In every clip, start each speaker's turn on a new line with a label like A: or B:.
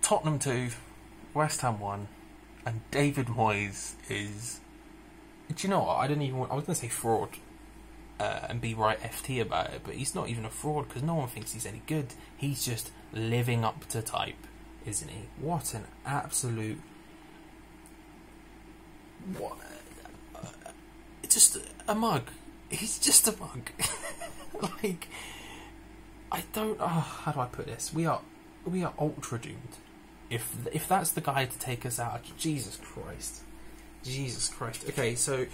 A: Tottenham 2, West Ham 1, and David Moyes is... Do you know what? I was going to say fraud and be right FT about it, but he's not even a fraud because no one thinks he's any good. He's just living up to type, isn't he? What an absolute... What? Just a mug. He's just a mug. Like, I don't... how do I put this? We are ultra doomed. If that's the guy to take us out, Jesus Christ. Jesus Christ. Okay, so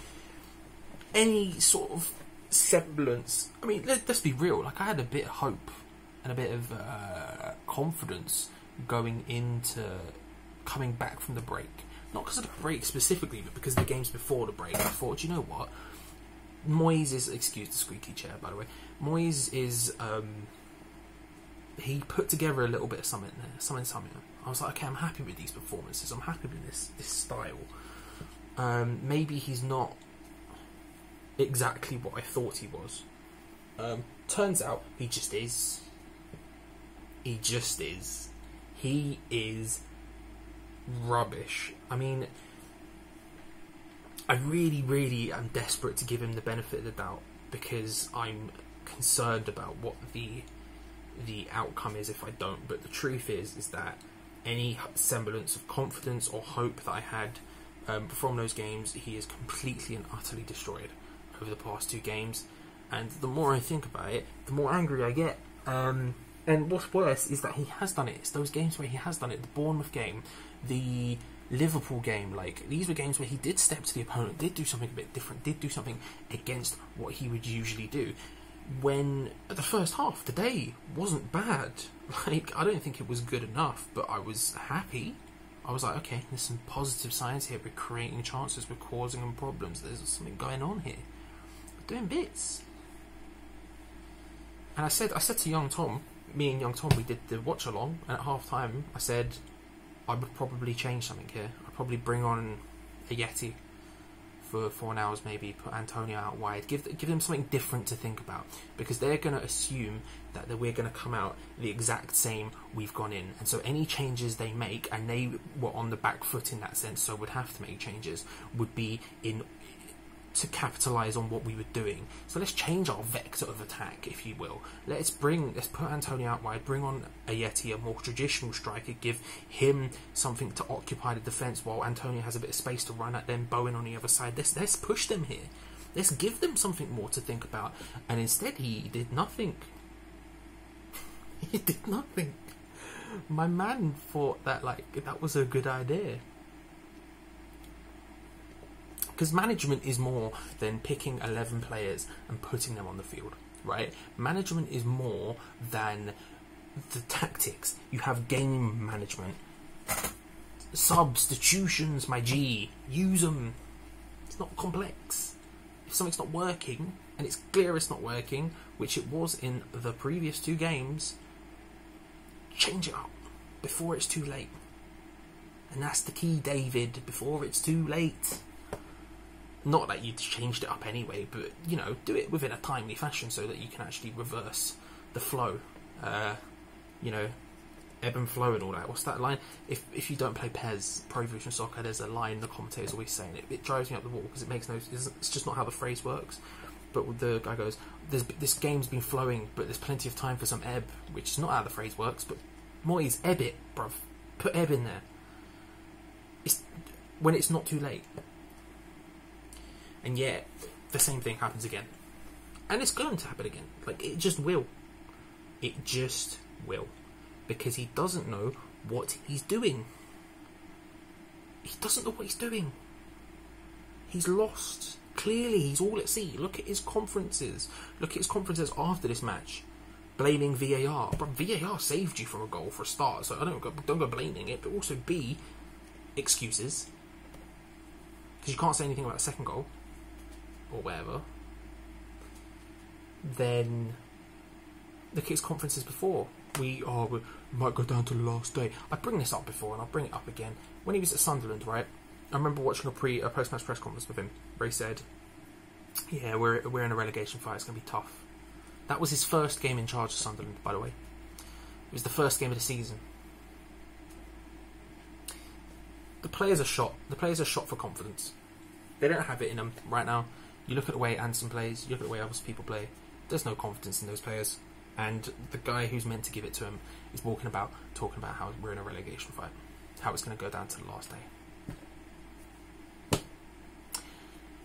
A: any sort of semblance... I mean, let's be real. Like, I had a bit of hope and a bit of confidence going into coming back from the break. Not because of the break specifically, but because of the games before the break. I thought, you know what? Moyes is... Excuse the squeaky chair, by the way. Moyes is... he put together a little bit of something there. Something. I was like, okay, I'm happy with these performances. I'm happy with this style. Maybe he's not exactly what I thought he was. Turns out he just is. He just is. He is rubbish. I mean, I really, really am desperate to give him the benefit of the doubt because I'm concerned about what the outcome is if I don't. But the truth is that any semblance of confidence or hope that I had from those games, he is completely and utterly destroyed over the past 2 games. And the more I think about it, the more angry I get. And what's worse is that he has done it. It's those games where he has done it. The Bournemouth game, the Liverpool game, like, these were games where he did step to the opponent, did do something a bit different, did do something against what he would usually do. When the first half today wasn't bad. Like, I don't think it was good enough, but I was happy. I was like, okay, there's some positive signs here. We're creating chances, we're causing them problems. There's something going on here. We're doing bits. And I said to young Tom, me and young Tom, we did the watch along, and at half time I said I would probably change something here. I'd probably bring on a Yeti for 4 hours, maybe put Antonio out wide, give them something different to think about, because they're going to assume that we're going to come out the exact same we've gone in, and so any changes they make, and they were on the back foot in that sense, so would have to make changes, would be in to capitalise on what we were doing. So let's change our vector of attack, if you will. Let's put Antonio out wide, bring on a Yeti, a more traditional striker, give him something to occupy the defence while Antonio has a bit of space to run at them, Bowen on the other side. Let's push them here. Let's give them something more to think about. And instead he did nothing. He did nothing. My man thought that, like, that was a good idea. Because management is more than picking 11 players and putting them on the field, right? Management is more than the tactics. You have game management. Substitutions, my G. Use them. It's not complex. If something's not working, and it's clear it's not working, which it was in the previous 2 games, change it up before it's too late. And that's the key, David, before it's too late. Not that you'd changed it up anyway, but, you know, do it within a timely fashion so that you can actually reverse the flow. You know, ebb and flow and all that. What's that line? If you don't play PES, Pro Evolution Soccer, there's a line the commentator's always saying. It drives me up the wall because it makes no... It's just not how the phrase works. But the guy goes, this game's been flowing, but there's plenty of time for some ebb, which is not how the phrase works, but Moyes, ebb it, bruv. Put ebb in there. When it's not too late. And yet, the same thing happens again. And it's going to happen again. Like, it just will. It just will. Because he doesn't know what he's doing. He doesn't know what he's doing. He's lost. Clearly, he's all at sea. Look at his conferences. Look at his conferences after this match. Blaming VAR. But VAR saved you from a goal for a start, so don't go blaming it. But also, B, excuses. Because you can't say anything about the second goal. Or whatever. Then look at his conferences before. We might go down to the last day. I bring this up before and I'll bring it up again. When he was at Sunderland, right? I remember watching a post-match press conference with him where he said, yeah, we're in a relegation fight, it's going to be tough. That was his first game in charge of Sunderland, by the way. It was the first game of the season. the players are shot. The players are shot for confidence. They don't have it in them right now. You look at the way Anson plays. You look at the way other people play. There's no confidence in those players. And the guy who's meant to give it to him is talking about how we're in a relegation fight, how it's going to go down to the last day.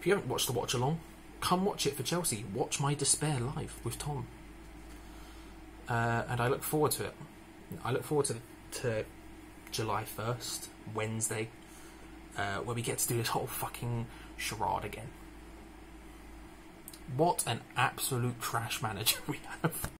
A: If you haven't watched the watch along, come watch it for Chelsea. Watch my despair live with Tom. And I look forward to it. I look forward to July 1st, Wednesday, where we get to do this whole fucking charade again. What an absolute trash manager we have.